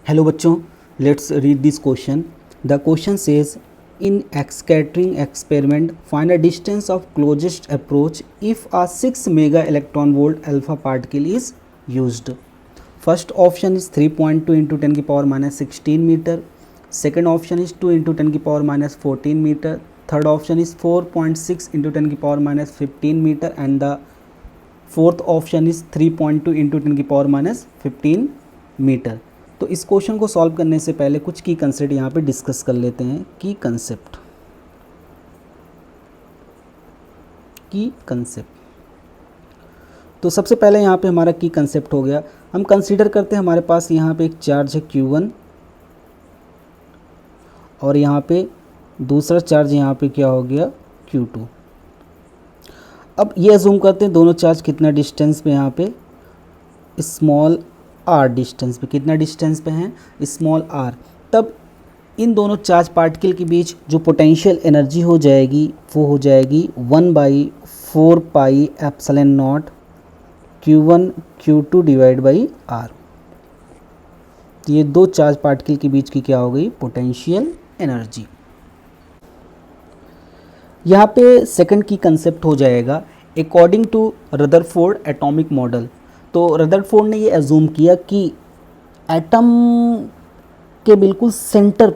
Hello बच्चों, let's read this question. The question says in scattering experiment find a distance of closest approach if a 6 mega electron volt alpha particle is used. First option is 3.2 into 10 की power minus 16 meter. Second option is 2 into 10 की power minus 14 meter. Third option is 4.6 into 10 की power minus 15 meter and the fourth option is 3.2 into 10 की power minus 15 meter. तो इस question को solve करने से पहले कुछ की कंसेप्ट यहाँ पे डिस्कस कर लेते हैं. की कंसेप्ट तो सबसे पहले यहाँ पे हमारा की कंसेप्ट हो गया. हम कंसीडर करते हैं हमारे पास यहाँ पे एक चार्ज है Q1 और यहाँ पे दूसरा चार्ज यहाँ पे क्या हो गया Q2. अब ये अज्यूम करते हैं दोनों चार्ज कितना डिस्टेंस पे यहाँ पे स्मॉल r डिस्टेंस पे, कितना डिस्टेंस पे हैं स्मॉल r. तब इन दोनों चार्ज पार्टिकल के बीच जो पोटेंशियल एनर्जी हो जाएगी वो हो जाएगी 1/4 pi epsilon not Q1 Q2 divide by r. तो ये दो चार्ज पार्टिकल के बीच की क्या हो गई पोटेंशियल एनर्जी. यहाँ पे सेकंड की कंसेप्ट हो जाएगा according to Rutherford atomic model. तो रदरफोर्ड ने ये अज्यूम किया कि एटम के बिल्कुल सेंटर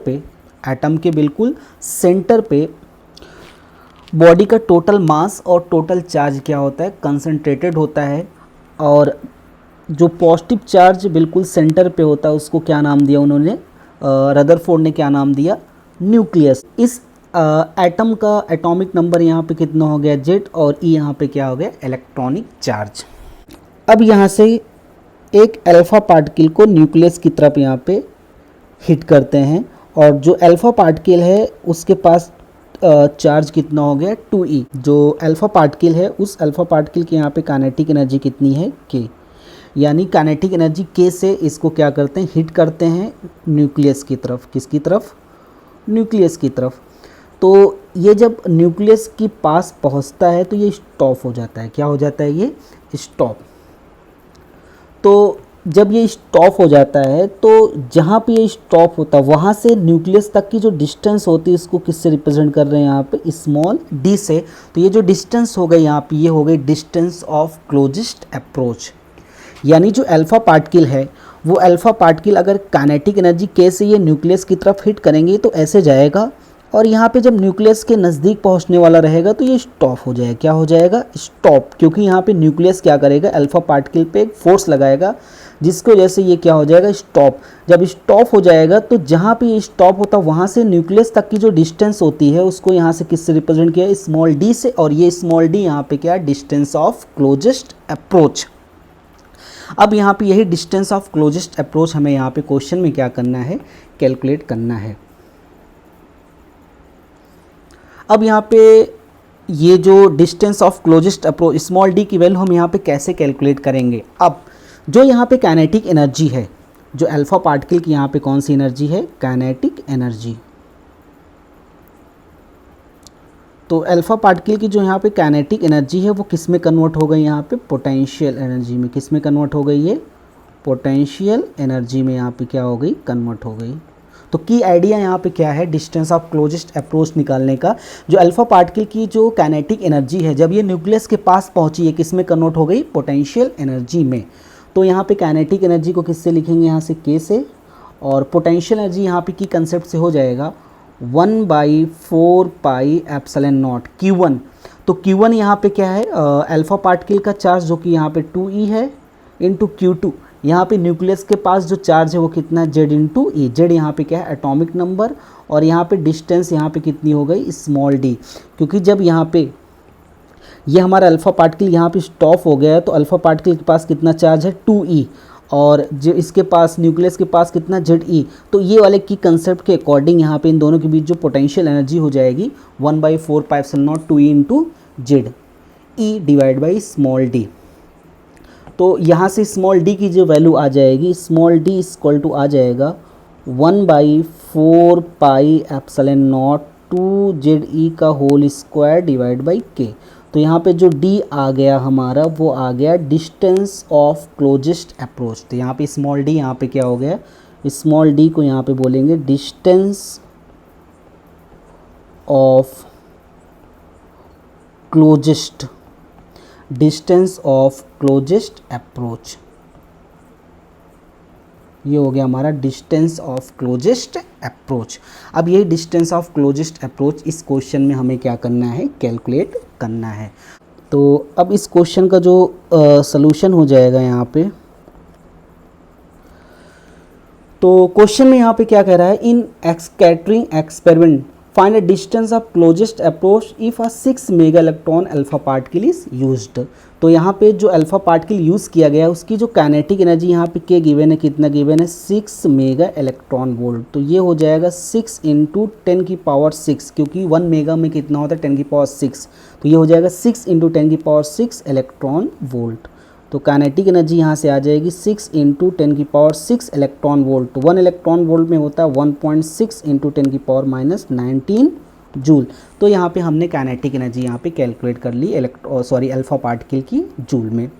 पे बॉडी का टोटल मास और टोटल चार्ज क्या होता है कंसंट्रेटेड होता है. और जो पॉजिटिव चार्ज बिल्कुल सेंटर पे होता है उसको क्या नाम दिया उन्होंने, रदरफोर्ड ने क्या नाम दिया, न्यूक्लियस. इस एटम का एटॉमिक नंबर यहाँ पे कितना हो गया Z और E यहाँ पे क्या हो गया इलेक्ट्रॉनिक चार्ज. अब यहाँ से एक अल्फ़ा पार्टिकल को न्यूक्लियस की तरफ यहाँ पे हिट करते हैं और जो अल्फ़ा पार्टिकल है उसके पास चार्ज कितना हो गया 2e. जो अल्फ़ा पार्टिकल है उस अल्फ़ा पार्टिकल की यहाँ पे काइनेटिक एनर्जी कितनी है k. यानी काइनेटिक एनर्जी k से इसको क्या करते हैं हिट करते हैं न्यूक्लियस की तरफ. किसकी तरफ, न्यूक्लियस की तरफ. तो ये जब न्यूक्लियस के पास पहुँचता है तो ये स्टॉप हो जाता है. क्या हो जाता है ये स्टॉप. तो जब ये स्टॉप हो जाता है तो जहाँ पे ये स्टॉप होता है वहाँ से न्यूक्लियस तक की जो डिस्टेंस होती है इसको किससे रिप्रेजेंट कर रहे हैं यहाँ पे स्मॉल d से. तो ये जो डिस्टेंस हो गई यहाँ पे ये हो गई डिस्टेंस ऑफ क्लोजेस्ट अप्रोच. यानी जो अल्फ़ा पार्टिकल है वो अल्फ़ा पार्टिकल अगर काइनेटिक एनर्जी k से ये न्यूक्लियस की तरफ हिट करेंगे तो ऐसे जाएगा और यहाँ पे जब न्यूक्लियस के नज़दीक पहुँचने वाला रहेगा तो ये स्टॉप हो जाएगा. क्या हो जाएगा स्टॉप. क्योंकि यहाँ पे न्यूक्लियस क्या करेगा अल्फ़ा पार्टिकल पे एक फोर्स लगाएगा जिसकी वजह से ये क्या हो जाएगा स्टॉप. जब स्टॉप हो जाएगा तो जहाँ पे ये स्टॉप होता है वहाँ से न्यूक्लियस तक की जो डिस्टेंस होती है उसको यहाँ से किससे रिप्रेजेंट किया स्मॉल d से. और ये स्मॉल d यहाँ पे क्या डिस्टेंस ऑफ क्लोजेस्ट अप्रोच. अब यहाँ पे यही डिस्टेंस ऑफ क्लोजेस्ट अप्रोच हमें यहाँ पे क्वेश्चन में क्या करना है कैलकुलेट करना है. अब यहाँ पे ये जो distance of closest approach small d की वैल्यू हम यहाँ पे कैसे कैलकुलेट करेंगे. अब जो यहाँ पे काइनेटिक एनर्जी है जो अल्फ़ा पार्टिकल की यहाँ पे कौन सी एनर्जी है काइनेटिक एनर्जी. तो अल्फ़ा पार्टिकल की जो यहाँ पे काइनेटिक एनर्जी है वो किस में कन्वर्ट हो गई यहाँ पे पोटेंशियल एनर्जी में. किस में कन्वर्ट हो गई ये पोटेंशियल एनर्जी में यहाँ पे क्या हो गई कन्वर्ट हो गई. तो की आइडिया यहाँ पे क्या है डिस्टेंस ऑफ क्लोजेस्ट अप्रोच निकालने का. जो अल्फ़ा पार्टिकल की जो काइनेटिक एनर्जी है जब ये न्यूक्लियस के पास पहुँची है किस में कन्वर्ट हो गई पोटेंशियल एनर्जी में. तो यहाँ पे काइनेटिक एनर्जी को किससे लिखेंगे यहाँ से k से और पोटेंशियल एनर्जी यहाँ पे की कंसेप्ट से हो जाएगा 1/4 पाई एप्सिलॉन नॉट Q1. तो Q1 यहाँ पे क्या है अल्फ़ा पार्टिकल का चार्ज जो कि यहाँ पे 2e है इंटू Q2. यहाँ पे न्यूक्लियस के पास जो चार्ज है वो कितना है Z इंटू E. Z यहाँ पे क्या है एटॉमिक नंबर और यहाँ पे डिस्टेंस यहाँ पे कितनी हो गई स्मॉल d. क्योंकि जब यहाँ पे ये हमारा अल्फ़ा पार्टिकल यहाँ पे स्टॉप हो गया है तो अल्फ़ा पार्टिकल के पास कितना चार्ज है 2e और जो इसके पास न्यूक्लियस के पास कितना ZE. तो ये वाले की कंसेप्ट के अकॉर्डिंग यहाँ पे इन दोनों के बीच जो पोटेंशियल एनर्जी हो जाएगी 1/4 pi epsilon not 2e into Z E divide by small d. तो यहाँ से स्मॉल d की जो वैल्यू आ जाएगी स्मॉल d इक्वल टू आ जाएगा 1/4 पाई एप्सिलॉन नॉट 2ZE का whole square divide by k. तो यहाँ पे जो d आ गया हमारा वो आ गया डिस्टेंस ऑफ क्लोजेस्ट अप्रोच. तो यहाँ पे स्मॉल d यहाँ पे क्या हो गया स्मॉल डी को यहाँ पे बोलेंगे डिस्टेंस ऑफ क्लोजेस्ट अप्रोच। ये हो गया हमारा डिस्टेंस ऑफ क्लोजेस्ट अप्रोच। अब ये डिस्टेंस ऑफ क्लोजेस्ट अप्रोच इस क्वेश्चन में हमें क्या करना है, कैलकुलेट करना है। तो अब इस क्वेश्चन का जो सॉल्यूशन हो जाएगा यहाँ पे, तो क्वेश्चन में यहाँ पे क्या कह रहा है, in scattering experiment find a distance of closest approach if a 6 mega electron alpha particle is used. तो यहाँ पे जो अल्फा पार्टिकल यूज़ किया गया है उसकी जो काइनेटिक एनर्जी यहाँ पे के गिवन है, कितना गिवन है, 6 मेगा इलेक्ट्रॉन वोल्ट। तो ये हो जाएगा 6 × 10⁶, क्योंकि 1 मेगा में कितना होता है 10⁶, तो ये हो जाएगा 6 × 10⁶ इलेक्ट्रॉन वोल्ट। तो काइनेटिक एनर्जी यहाँ से आ जाएगी 6 × 10⁶ इलेक्ट्रॉन वोल्ट। 1 इलेक्ट्रॉन वोल्ट में होता है 1.6 × 10⁻⁹ जूल। तो यहाँ पे हमने काइनेटिक एनर्जी यहाँ पे कैलकुलेट कर ली अल्फा पार्टिकल की जूल में।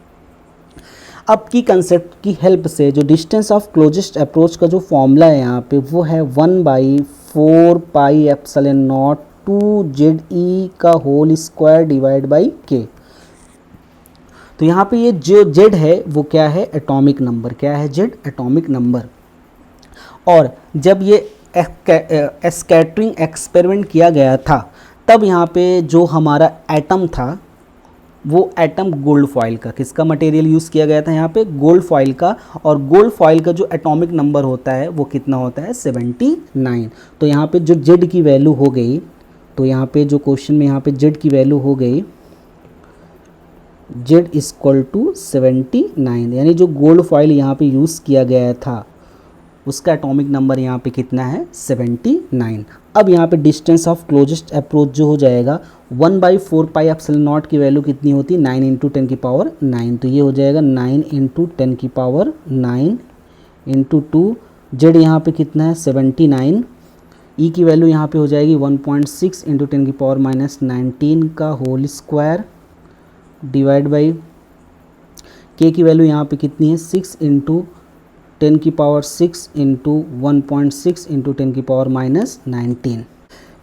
अब की कंसेप्ट की हेल्प से जो डिस्टेंस ऑफ क्लोजेस्ट अप्रोच का जो फॉर्मूला है यहाँ पे वो है 1/4πε0 2ZE का होल स्क्वायर डिवाइड बाई के। तो यहाँ पे ये जो Z है वो क्या है, एटॉमिक नंबर। क्या है Z, एटॉमिक नंबर। और जब ये स्कैटरिंग एक्सपेरिमेंट किया गया था तब यहाँ पे जो हमारा एटम था वो एटम गोल्ड फॉइल का, किसका मटेरियल यूज़ किया गया था यहाँ पे, गोल्ड फॉइल का। और गोल्ड फॉइल का जो एटॉमिक नंबर होता है वो कितना होता है, 79। तो यहाँ पे जो Z की वैल्यू हो गई, तो यहाँ पे जो क्वेश्चन में यहाँ पे Z की वैल्यू हो गई Z = 79, यानी जो गोल्ड फॉइल यहाँ पे यूज़ किया गया था उसका एटॉमिक नंबर यहाँ पे कितना है, 79। अब यहाँ पे डिस्टेंस ऑफ क्लोजेस्ट अप्रोच जो हो जाएगा 1/4πε0 की वैल्यू कितनी होती है, 9 × 10⁹। तो ये हो जाएगा 9 × 10⁹ इंटू 2। जेड यहाँ पे कितना है, 79। ई की वैल्यू यहाँ पे हो जाएगी 1.6 × 10⁻⁹ का होल स्क्वायर डिवाइड बाई के की वैल्यू यहाँ पे कितनी है, 6 × 10⁶ इंटू 1.6 × 10⁻⁹।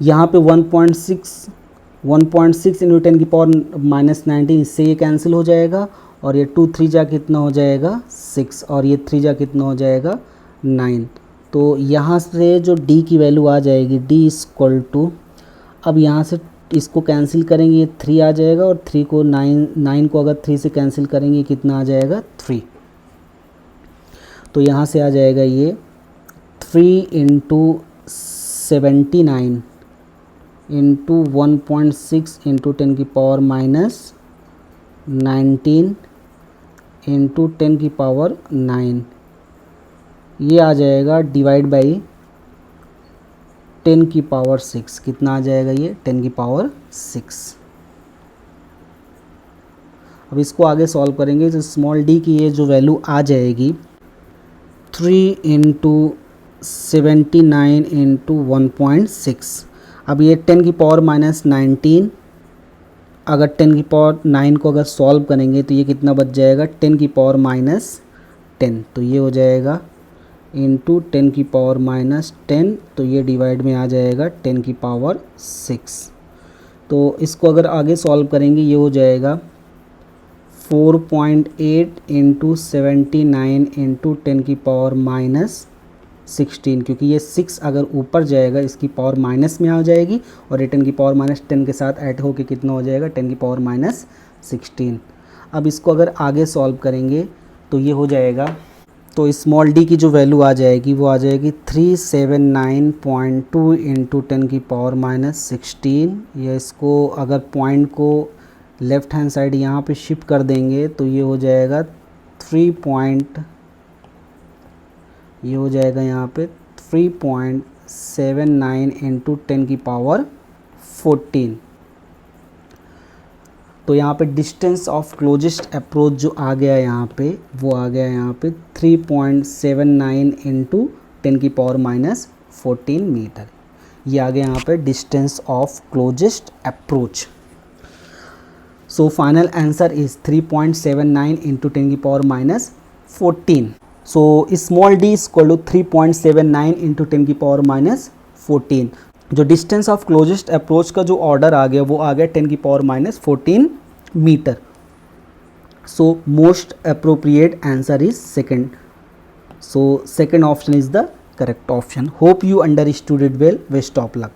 यहाँ पे 1.6 × 10⁻⁹, इससे ये कैंसिल हो जाएगा और ये 2 3 जा कितना हो जाएगा 6 और ये 3 जा कितना हो जाएगा 9। तो यहाँ से जो d की वैल्यू आ जाएगी d = अब यहाँ से इसको कैंसिल करेंगे, ये 3 आ जाएगा और 3 को 9 को अगर 3 से कैंसिल करेंगे कितना आ जाएगा 3। तो यहाँ से आ जाएगा ये 3 × 79 इंटू 1.6 × 10⁻⁹ इंटू 10⁹ ये आ जाएगा डिवाइड बाई 10⁶। कितना आ जाएगा ये 10⁶। अब इसको आगे सॉल्व करेंगे तो स्मॉल d की ये जो वैल्यू आ जाएगी 3 × 79 इंटू 1.6। अब ये 10⁻⁹, अगर 10⁹ को अगर सॉल्व करेंगे तो ये कितना बच जाएगा 10⁻⁻10। तो ये हो जाएगा इंटू 10⁻⁻10, तो ये डिवाइड में आ जाएगा 10⁶। तो इसको अगर आगे सॉल्व करेंगे ये हो जाएगा 4.8 × 79 इंटू 10⁻⁻16, क्योंकि ये 6 अगर ऊपर जाएगा इसकी पावर माइनस में आ जाएगी और ये 10⁻⁻10 के साथ ऐड होके कितना हो जाएगा 10⁻⁻16। अब इसको अगर आगे सॉल्व करेंगे तो ये हो जाएगा, तो स्मॉल d की जो वैल्यू आ जाएगी वो आ जाएगी 379.2 इंटू 10⁻⁻16। या इसको अगर पॉइंट को लेफ़्ट हैंड साइड यहाँ पे शिफ्ट कर देंगे तो ये हो जाएगा 3.79 इंटू 10⁻14। तो यहाँ पे डिस्टेंस ऑफ क्लोजेस्ट अप्रोच जो आ गया यहाँ पे वो आ गया यहाँ पे 3.79 इंटू 10⁻14 मीटर। ये आ गया यहाँ पे distance of closest approach. So final answer is 3.79 into 10⁻14। So small d equal to 3.79 into 10⁻14। जो डिस्टेंस ऑफ क्लोजेस्ट अप्रोच का जो ऑर्डर आ गया वो आ गया 10⁻14 metre. So most appropriate answer is second. So second option is the correct option. Hope you understood it well. Best of luck.